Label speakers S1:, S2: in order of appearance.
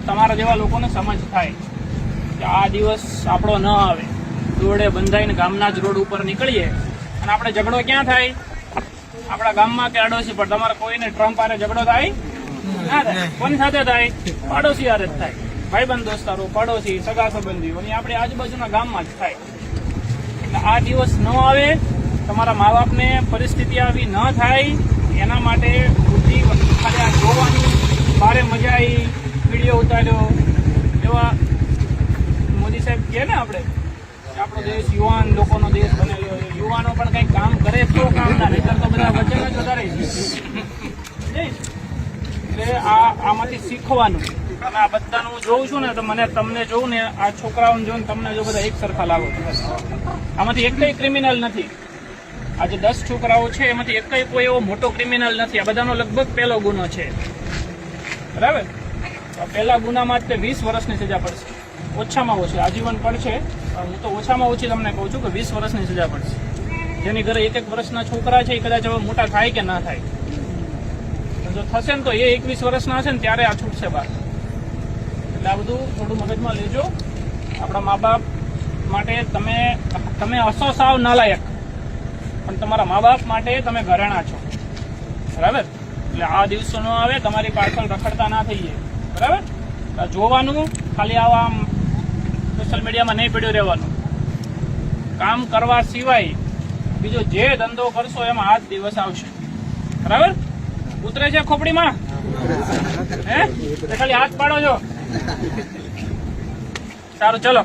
S1: તમારા જેવા લોકોને સમજ થાય કે આ દિવસ આપણો ન આવે. દોડે બંધાઈને ગામના જ રોડ ઉપર નીકળીએ અને આપણે ઝઘડો ક્યાં થાય? આપણા ગામમાં કે અડોશી પર. તમારે કોઈને ટ્રમ્પ આરે ઝઘડો થાય? ના થાય. કોની સાથે થાય? પાડોશી આરે જ થાય. ભાઈબંધ દોસ્તારો, પડોશી, સગા સંબંધીઓ, અને આપણે આજુબાજુના ગામમાં જ થાય. એટલે આ દિવસ ન આવે, તમારા મા બાપને પરિસ્થિતિ આવી ન થાય, એના માટે બુદ્ધિ ખાલી આ જોવાની ભારે મજા આવી, વિડીયો ઉતાર્યો. એવા મોદી સાહેબ કહે ને આપણે આપણો દેશ યુવાન લોકોનો દેશ બનેલો. યુવાનો પણ કંઈક કામ કરે તો કામના, નહીતર તો બધા વચન જ વધારે છે. એટલે આમાંથી શીખવાનું. અને આ બધાનું હું જોઉં છું ને તો તમને જોઉં ને, આ છોકરાઓને જોઉં ને તમને જો બધા એક સરખા લાગો. આમાંથી એકય ક્રિમિનલ નથી. આ જે 10 છોકરાઓ છે એમાંથી એકય કોઈ એવો મોટો ક્રિમિનલ નથી. આ બધાનો લગભગ પહેલો ગુનો છે, બરાબર? પહેલા ગુનામાં જ તે 20 વર્ષની સજા પડશે, ઓછામાં ઓછી. આજીવન પડશે. હું તો ઓછામાં ઓછી તમને કહું છું કે 20 વર્ષની સજા પડશે. જેની ઘરે 1-1 વર્ષના છોકરા છે એ કદાચ હવે મોટા થાય કે ના થાય. જો થશે ને તો એ 21 વર્ષના હશે ને ત્યારે આ છૂટશે બહાર. એટલે આ બધું થોડું મગજમાં લેજો. આપણા મા બાપ માટે તમે હસો સાવ નાલાયક, પણ તમારા મા બાપ માટે તમે ઘરેણા છો, બરાબર? એટલે આ દિવસો ન આવે, તમારી પાછળ રખડતા ના થઈએ, બરાબર? જોવાનું, ખાલી આવા સોશિયલ મીડિયામાં નહીં પડ્યું રહેવાનું. કામ કરવા સિવાય બીજો જે ધંધો કરશો એમાં આ જ દિવસ આવશે, બરાબર? ઉતરે છે ખોપડીમાં? હે? ખાલી હાથ પાડો છો. સારું, ચલો.